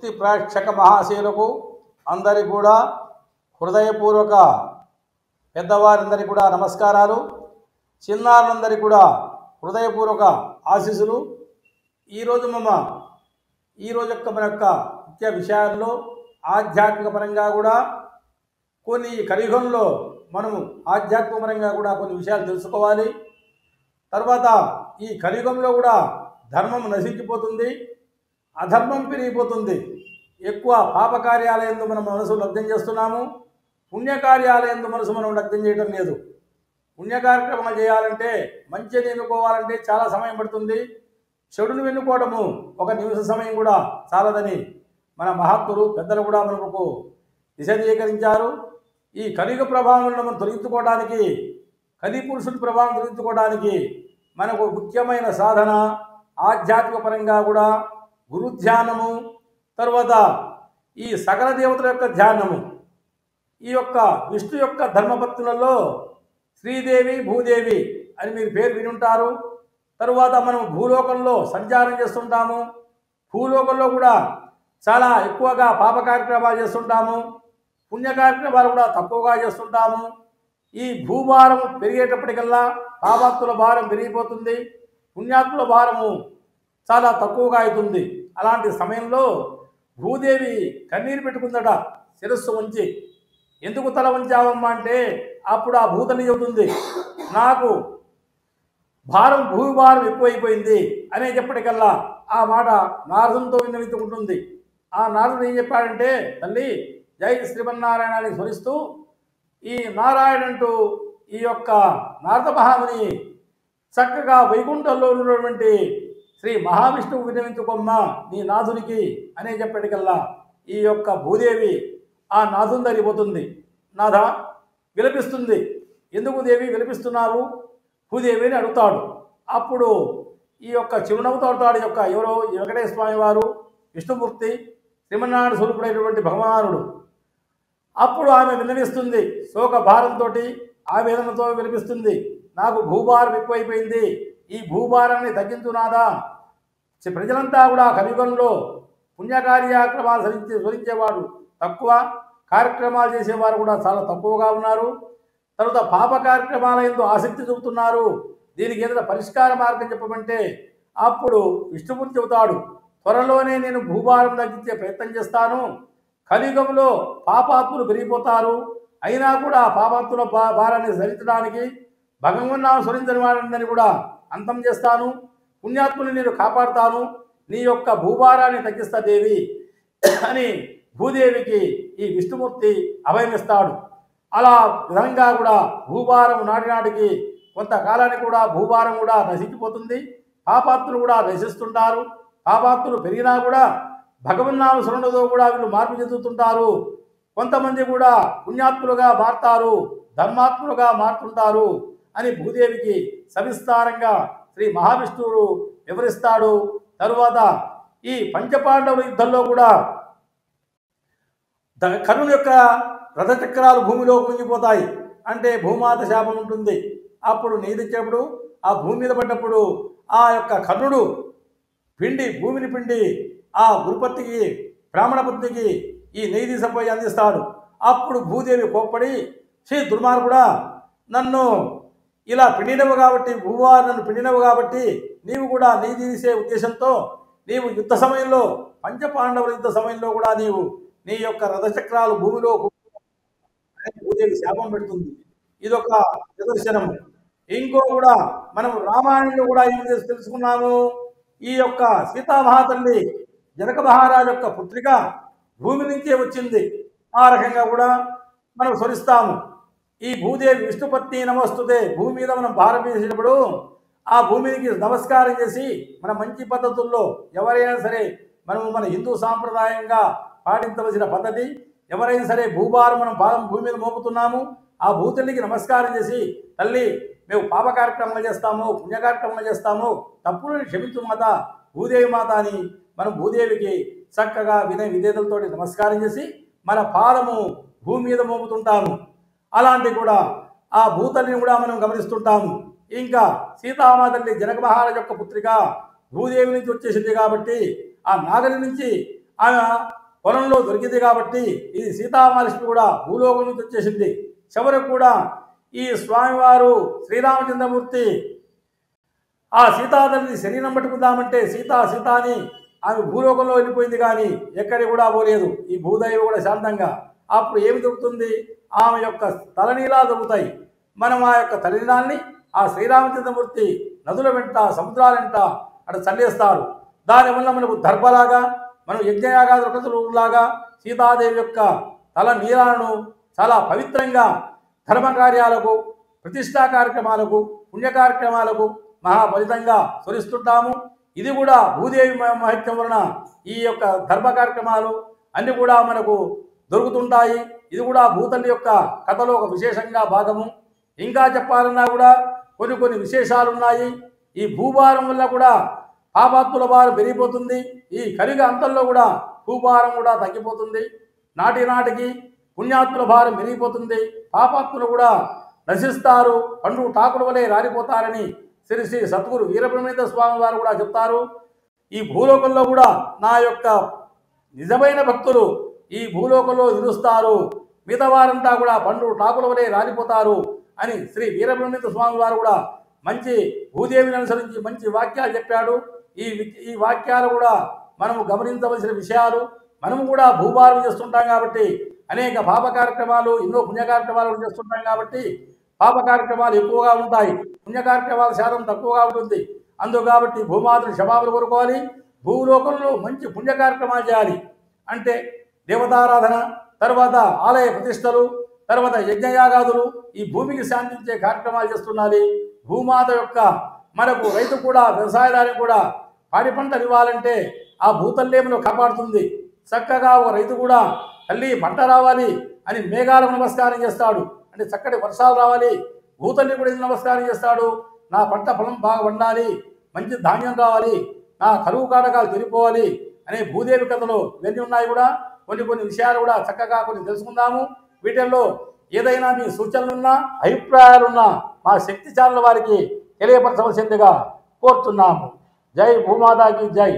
ప్రేక్షక మహాశయులకు అందరికీ కూడా హృదయపూర్వక పెద్దవారందరికీ కూడా నమస్కారాలు. చిన్నారులందరికీ కూడా హృదయపూర్వక ఆశీస్సులు. ఈరోజు మన యొక్క ముఖ్య విషయాల్లో ఆధ్యాత్మిక పరంగా కూడా కొన్ని కలియుగంలో మనము ఆధ్యాత్మిక పరంగా కూడా కొన్ని విషయాలు తెలుసుకోవాలి. తర్వాత ఈ కలియుగంలో కూడా ధర్మం నశించిపోతుంది, అధర్మం పెరిగిపోతుంది. ఎక్కువ పాపకార్యాలయందు మనం మనసు లగ్నం చేస్తున్నాము, పుణ్యకార్యాలయందు మనసు మనం లగ్నం చేయడం లేదు. పుణ్య కార్యక్రమాలు చేయాలంటే మంచిని ఎన్నుకోవాలంటే చాలా సమయం పడుతుంది. చెడును ఎన్నుకోవడము ఒక నిమిష సమయం కూడా చాలదని మన మహాత్ములు పెద్దలు కూడా మనకు విశదీకరించారు. ఈ కలియుగ ప్రభావం మనం తొలగించుకోవడానికి, కలి పురుషుడి ప్రభావం తొలగించుకోవడానికి మనకు ముఖ్యమైన సాధన ఆధ్యాత్మిక పరంగా కూడా గురు ధ్యానము, తర్వాత ఈ సకల దేవతల యొక్క ధ్యానము. ఈ యొక్క విష్ణు యొక్క ధర్మపత్తులలో శ్రీదేవి భూదేవి అని మీరు పేరు వినుంటారు. తరువాత మనం భూలోకంలో సంచారం చేస్తుంటాము. భూలోకంలో కూడా చాలా ఎక్కువగా పాప కార్యక్రమాలు చేస్తుంటాము, పుణ్య కార్యక్రమాలు కూడా తక్కువగా చేస్తుంటాము. ఈ భూభారం పెరిగేటప్పటికల్లా పాపాత్తుల భారం పెరిగిపోతుంది, పుణ్యాత్తుల భారము చాలా తక్కువగా అవుతుంది. అలాంటి సమయంలో భూదేవి కన్నీరు పెట్టుకుందట శిరస్సు వంచి. ఎందుకు తల వంచావమ్మా అంటే అప్పుడు ఆ భూతల్లి చెబుతుంది, నాకు భూభారం ఎక్కువైపోయింది అనే చెప్పటికల్లా ఆ మాట నారదునితో విన్నవించుకుంటుంది. ఆ నారదుడు ఏం చెప్పాడంటే, తల్లి జై శ్రీమన్నారాయణ అని స్మరిస్తూ ఈ నారాయణ అంటూ ఈ యొక్క నారద మహాముని చక్కగా వైకుంఠంలో ఉన్నటువంటి శ్రీ మహావిష్ణువు విన్నవించుకోమ్మ నీ నాథునికి అనే చెప్పటికల్లా ఈ యొక్క భూదేవి ఆ నాథుని దగ్గరిపోతుంది. నాథ విలపిస్తుంది. ఎందుకు దేవి విలపిస్తున్నావు భూదేవి అని అడుగుతాడు. అప్పుడు ఈ యొక్క చిరునవ్వుతో అడుగుతాడు యొక్క ఎవరో వెంకటేశ్వర స్వామి వారు, విష్ణుమూర్తి, శ్రీమన్నారాయణ స్వరూపుడైనటువంటి భగవానుడు. అప్పుడు ఆమె విన్నవిస్తుంది, శోక భారంతో ఆవేదనతో వినిపిస్తుంది, నాకు భూభారం ఎక్కువైపోయింది, ఈ భూభారాన్ని తగ్గించునాదా. ప్రజలంతా కూడా కలియుగంలో పుణ్యకార్యక్రమాలు స్మరించేవాడు తక్కువ, కార్యక్రమాలు చేసేవారు కూడా చాలా తక్కువగా ఉన్నారు. తర్వాత పాప కార్యక్రమాల యందు ఆసక్తి చూపుతున్నారు. దీనికి ఏదైనా పరిష్కార మార్గం చెప్పమంటే అప్పుడు విష్ణుమూర్తి చెబుతాడు, త్వరలోనే నేను భూభారం తగ్గించే ప్రయత్నం చేస్తాను. కలియుగంలో పాపాత్ములు పెరిగిపోతారు, అయినా కూడా పాపాత్ముల భారాన్ని సరించడానికి భగవన్నామం స్మరించని వారందరినీ కూడా అంతం చేస్తాను, పుణ్యాత్ముని నేను కాపాడుతాను, నీ యొక్క భూభారాన్ని తగ్గిస్తా దేవి అని భూదేవికి ఈ విష్ణుమూర్తి అభయమిస్తాడు. అలా విధంగా కూడా భూభారం నాటినాటికి కొంతకాలానికి కూడా భూభారం కూడా నశించిపోతుంది. పాపాత్ములు కూడా నశిస్తుంటారు. పాపాత్ములు పెరిగినా కూడా భగవన్నామ స్మరణతో కూడా వీళ్ళు మార్పు చెందుతుంటారు. కొంతమంది కూడా పుణ్యాత్ములుగా మారుతారు, ధర్మాత్ములుగా మారుతుంటారు అని భూదేవికి సవిస్తారంగా శ్రీ మహావిష్ణువుడు వివరిస్తాడు. తరువాత ఈ పంచపాండవుల యుద్ధంలో కూడా కర్ణుని యొక్క రథచక్రాలు భూమిలో కుంగిపోతాయి. అంటే భూమాత శాపం ఉంటుంది. అప్పుడు నెయ్యి తెచ్చేప్పుడు ఆ భూమి మీద పడ్డప్పుడు ఆ యొక్క కర్ణుడు భూమిని పిండి ఆ గురుపత్నికి బ్రాహ్మణపత్నికి ఈ నెయ్యి తీసుకుపోయి అందిస్తాడు. అప్పుడు భూదేవి కోప్పడి, శ్రీ దుర్మార్గుడా, నన్ను ఇలా పిండినవు కాబట్టి, భూవారు నన్ను పిండినవు కాబట్టి నీవు కూడా నెయ్యి తీసే ఉద్దేశంతో నీవు యుద్ధ సమయంలో పంచపాండవుల యుద్ధ సమయంలో కూడా నీవు నీ యొక్క రథచక్రాలు భూమిలో భూదేవి శాపం పెడుతుంది. ఇదొక నిదర్శనము. ఇంకో కూడా మనం రామాయణంలో కూడా ఏం తెలుసుకున్నాము, ఈ యొక్క సీతామహాతల్లి జనక మహారాజు యొక్క పుత్రిక భూమి నుంచే వచ్చింది. ఆ రకంగా కూడా మనం స్మరిస్తాము. ఈ భూదేవి విష్ణుపత్ని నమస్తుతే, భూమి మీద మనం భారం వేసేటప్పుడు ఆ భూమికి నమస్కారం చేసి మన మంచి పద్ధతుల్లో ఎవరైనా సరే మన హిందూ సాంప్రదాయంగా పాటించవలసిన పద్ధతి, ఎవరైనా సరే భూభారం మనం భారం భూమి మీద మోపుతున్నాము, ఆ భూతల్లికి నమస్కారం చేసి, తల్లి మేము పాప కార్యక్రమాలు చేస్తాము, పుణ్య కార్యక్రమాలు చేస్తాము, తప్పులను క్షమించు మాత, భూదేవి మాత అని మనం భూదేవికి చక్కగా విధేయతలతో నమస్కారం చేసి మన పాదము భూమి మీద మోపుతుంటాము. అలాంటి కూడా ఆ భూతల్లిని కూడా మనం గమనిస్తుంటాము. ఇంకా సీతామాతల్లి జనక మహారాజు యొక్క పుత్రిక భూదేవి నుంచి వచ్చేసింది కాబట్టి ఆ నాగలి నుంచి ఆమె పొలంలో దొరికింది కాబట్టి ఇది సీతామహాలక్ష్మి కూడా భూలోకం నుంచి వచ్చేసింది. చివరికి కూడా ఈ స్వామివారు శ్రీరామచంద్రమూర్తి ఆ సీతాదేవిని శరీరం పట్టుకుందామంటే సీత అని ఆమె భూలోకంలో వెళ్ళిపోయింది, కానీ ఎక్కడికి కూడా పోలేదు. ఈ భూదేవి కూడా శాంతంగా అప్పుడు ఏమి దొరుకుతుంది? ఆమె యొక్క తలనీలా దొరుకుతాయి. మనం ఆ యొక్క తలనీలాన్ని ఆ శ్రీరామచంద్రమూర్తి నదుల వెంట సముద్రాల వెంట అక్కడ చల్లేస్తారు. దానివల్ల మనకు దర్భలాగా మనం యజ్ఞయాగాదులాగా సీతాదేవి యొక్క తల నీరాలను చాలా పవిత్రంగా ధర్మకార్యాలకు, ప్రతిష్టా కార్యక్రమాలకు, పుణ్య కార్యక్రమాలకు మహాఫలితంగా స్మరిస్తుంటాము. ఇది కూడా భూదేవి మహత్యం వలన ఈ యొక్క ధర్మ కార్యక్రమాలు అన్నీ కూడా మనకు దొరుకుతుంటాయి. ఇది కూడా భూతల్లి యొక్క కథలో ఒక విశేషంగా భాగము. ఇంకా చెప్పాలన్నా కూడా కొన్ని విశేషాలు ఉన్నాయి. ఈ భూభారం వల్ల కూడా పాపాత్ముల భారం పెరిగిపోతుంది. ఈ కలిగ అంతంలో కూడా భూభారం కూడా తగ్గిపోతుంది. నాటికి పుణ్యాత్ముల భారం పెరిగిపోతుంది. పాపాత్ములు కూడా నశిస్తారు, పండు టాకుల వలె రాలిపోతారని శ్రీ శ్రీ సద్గురు వీరబ్రహ్మేంద్ర స్వామి వారు కూడా చెప్తారు. ఈ భూలోకంలో కూడా నా యొక్క నిజమైన భక్తులు ఈ భూలోకంలో నిలుస్తారు, మిగతా వారంతా కూడా పండు టాకుల వలె రాలిపోతారు అని శ్రీ వీరబ్రహ్మేంద్ర స్వామి వారు కూడా మంచి భూదేవిని అనుసరించి మంచి వాక్యాలు చెప్పాడు. ఈ వాక్యాలు కూడా మనము గమనించవలసిన విషయాలు. మనము కూడా భూభారం చేస్తుంటాం కాబట్టి అనేక పాప కార్యక్రమాలు, ఎన్నో పుణ్య కార్యక్రమాలు చేస్తుంటాం కాబట్టి పాప కార్యక్రమాలు ఎక్కువగా ఉంటాయి, పుణ్య కార్యక్రమాల శాతం తక్కువగా ఉంటుంది. అందుకు కాబట్టి భూమాతను క్షమాపణ కోరుకోవాలి. భూలోకంలో మంచి పుణ్య కార్యక్రమాలు చేయాలి. అంటే దేవతారాధన, తర్వాత ఆలయ ప్రతిష్టలు, తర్వాత యజ్ఞయాగాదులు, ఈ భూమికి శాంతించే కార్యక్రమాలు చేస్తుండాలి. భూమాత యొక్క మనకు రైతు కూడా వ్యవసాయదారికి కూడా పాడి పంటలు ఇవ్వాలంటే ఆ భూతల్లేమును కాపాడుతుంది. చక్కగా ఒక రైతు కూడా తల్లి పంట రావాలి అని మేఘాలకు నమస్కారం చేస్తాడు, అంటే చక్కటి వర్షాలు రావాలి. భూతల్లి కూడా నమస్కారం చేస్తాడు, నా పంట పొలం బాగా వండాలి, మంచి ధాన్యం రావాలి, నా కరువు కాటకాలు తిరిగిపోవాలి అనే భూదేవి కథలో ఇవన్నీ ఉన్నాయి. కూడా కొన్ని విషయాలు కూడా చక్కగా కొన్ని తెలుసుకుందాము. వీటిల్లో ఏదైనా మీ సూచనలున్నా, అభిప్రాయాలున్నా మా శక్తి ఛానల్ వారికి తెలియపరచవలసిందిగా కోరుతున్నాము. జై భూమాతాకి జై.